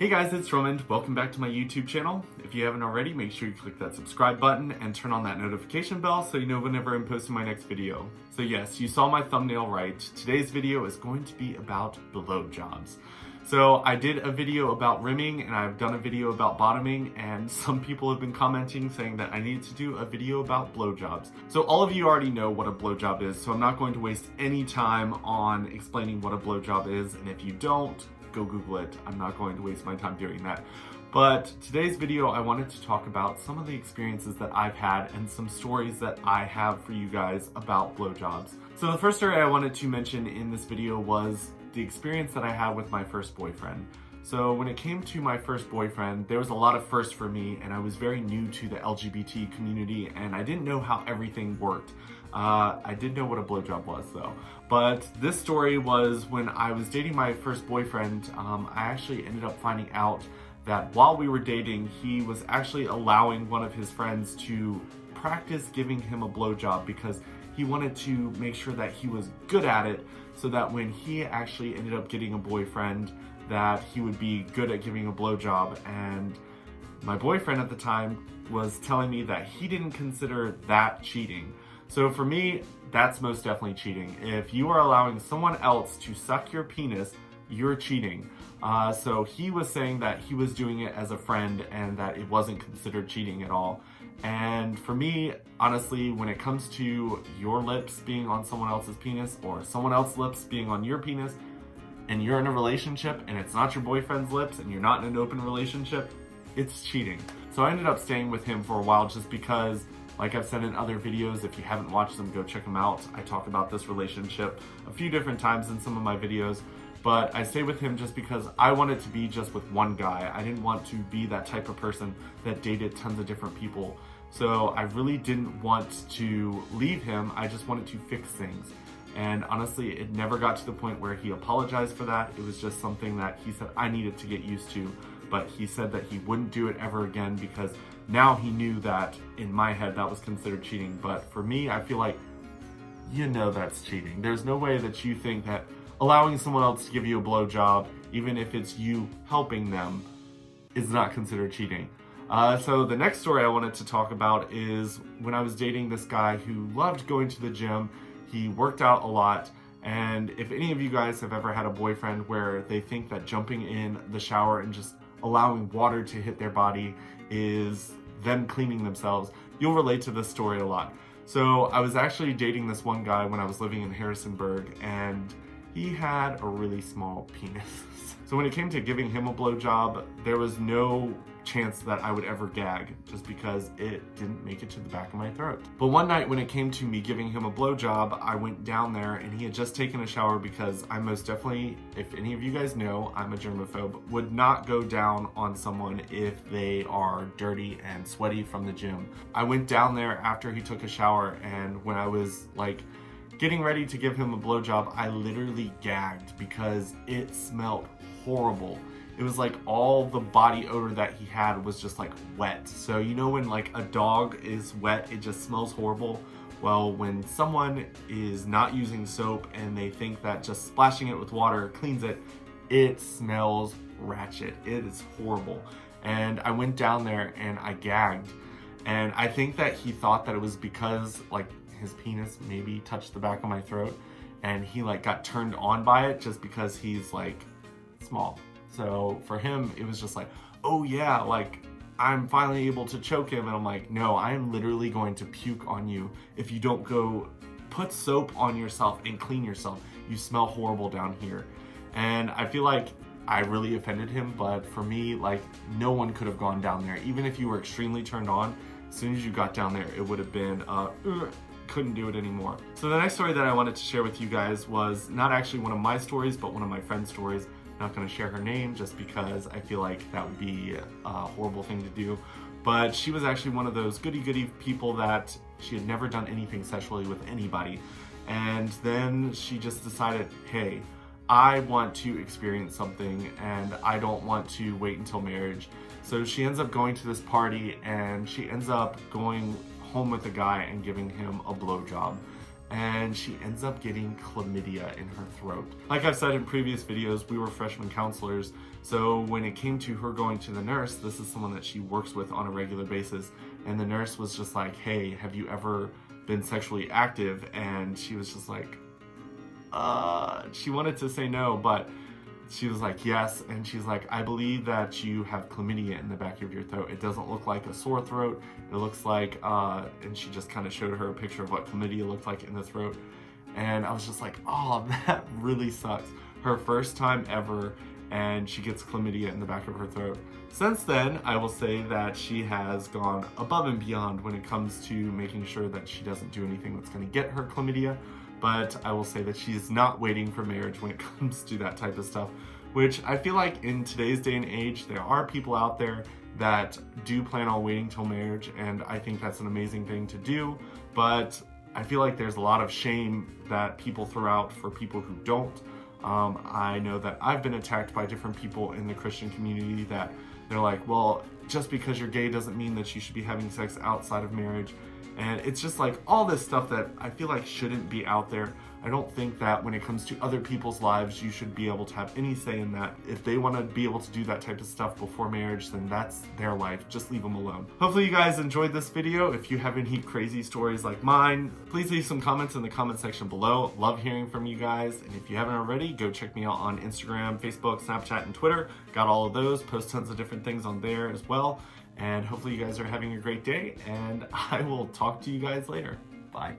Hey guys, it's Roman. Welcome back to my YouTube channel. If you haven't already, make sure you click that subscribe button and turn on that notification bell so you know whenever I'm posting my next video. So yes, you saw my thumbnail right. Today's video is going to be about blowjobs. So I did a video about rimming and I've done a video about bottoming, and some people have been commenting saying that I need to do a video about blowjobs. So all of you already know what a blowjob is, so I'm not going to waste any time on explaining what a blowjob is, and if you don't, go Google it. I'm not going to waste my time doing that. But today's video, I wanted to talk about some of the experiences that I've had and some stories that I have for you guys about blowjobs. So the first story I wanted to mention in this video was the experience that I had with my first boyfriend. So when it came to my first boyfriend, there was a lot of firsts for me, and I was very new to the LGBT community and I didn't know how everything worked. I did know what a blowjob was though. But this story was when I was dating my first boyfriend. I actually ended up finding out that while we were dating, he was actually allowing one of his friends to practice giving him a blowjob because he wanted to make sure that he was good at it, so that when he actually ended up getting a boyfriend, that he would be good at giving a blowjob. And my boyfriend at the time was telling me that he didn't consider that cheating. So for me, that's most definitely cheating. If you are allowing someone else to suck your penis, you're cheating. So he was saying that he was doing it as a friend and that it wasn't considered cheating at all. And for me, honestly, when it comes to your lips being on someone else's penis or someone else's lips being on your penis, and you're in a relationship and it's not your boyfriend's lips and you're not in an open relationship, it's cheating. So I ended up staying with him for a while just because, like I've said in other videos, if you haven't watched them, go check them out. I talk about this relationship a few different times in some of my videos, but I stayed with him just because I wanted to be just with one guy. I didn't want to be that type of person that dated tons of different people. So I really didn't want to leave him. I just wanted to fix things. And honestly, it never got to the point where he apologized for that. It was just something that he said I needed to get used to. But he said that he wouldn't do it ever again because now he knew that in my head that was considered cheating. But for me, I feel like, you know, that's cheating. There's no way that you think that allowing someone else to give you a blowjob, even if it's you helping them, is not considered cheating. So the next story I wanted to talk about is when I was dating this guy who loved going to the gym. He worked out a lot. And if any of you guys have ever had a boyfriend where they think that jumping in the shower and just allowing water to hit their body is them cleaning themselves, you'll relate to this story a lot. So I was actually dating this one guy when I was living in Harrisonburg, and he had a really small penis. So when it came to giving him a blowjob, there was no chance that I would ever gag just because it didn't make it to the back of my throat. But one night when it came to me giving him a blowjob, I went down there and he had just taken a shower, because I most definitely, if any of you guys know, I'm a germaphobe, would not go down on someone if they are dirty and sweaty from the gym. I went down there after he took a shower, and when I was like getting ready to give him a blowjob, I literally gagged because it smelled horrible. It was like all the body odor that he had was just like wet. So you know when like a dog is wet, it just smells horrible? Well, when someone is not using soap and they think that just splashing it with water cleans it, it smells ratchet. It is horrible. And I went down there and I gagged. And I think that he thought that it was because like his penis maybe touched the back of my throat, and he like got turned on by it just because he's like small. So for him, it was just like, oh yeah, like I'm finally able to choke him. And I'm like, no, I am literally going to puke on you if you don't go put soap on yourself and clean yourself. You smell horrible down here. And I feel like I really offended him, but for me, like no one could have gone down there. Even if you were extremely turned on, as soon as you got down there, it would have been, couldn't do it anymore. So the next story that I wanted to share with you guys was not actually one of my stories, but one of my friend's stories. Not going to share her name just because I feel like that would be a horrible thing to do, but she was actually one of those goody people that she had never done anything sexually with anybody, and then she just decided, hey, I want to experience something and I don't want to wait until marriage. So she ends up going to this party and she ends up going home with a guy and giving him a blowjob. and she ends up getting chlamydia in her throat. Like I've said in previous videos, we were freshman counselors, so when it came to her going to the nurse, this is someone that she works with on a regular basis, and the nurse was just like, hey, have you ever been sexually active? And she was just like, she wanted to say no, but she was like, yes. And she's like, I believe that you have chlamydia in the back of your throat. It doesn't look like a sore throat. It looks like, and she just kind of showed her a picture of what chlamydia looked like in the throat. And I was just like, oh, that really sucks. Her first time ever, and she gets chlamydia in the back of her throat. Since then, I will say that she has gone above and beyond when it comes to making sure that she doesn't do anything that's going to get her chlamydia. But I will say that she's not waiting for marriage when it comes to that type of stuff, which I feel like in today's day and age, there are people out there that do plan on waiting till marriage, and I think that's an amazing thing to do. But I feel like there's a lot of shame that people throw out for people who don't. I know that I've been attacked by different people in the Christian community that they're like, well, just because you're gay doesn't mean that you should be having sex outside of marriage. And it's just like all this stuff that I feel like shouldn't be out there. I don't think that when it comes to other people's lives, you should be able to have any say in that. If they want to be able to do that type of stuff before marriage, then that's their life. Just leave them alone. Hopefully you guys enjoyed this video. If you have any crazy stories like mine, please leave some comments in the comment section below. Love hearing from you guys. And if you haven't already, go check me out on Instagram, Facebook, Snapchat, and Twitter. Got all of those. Post tons of different things on there as well. And hopefully you guys are having a great day, and I will talk to you guys later. Bye.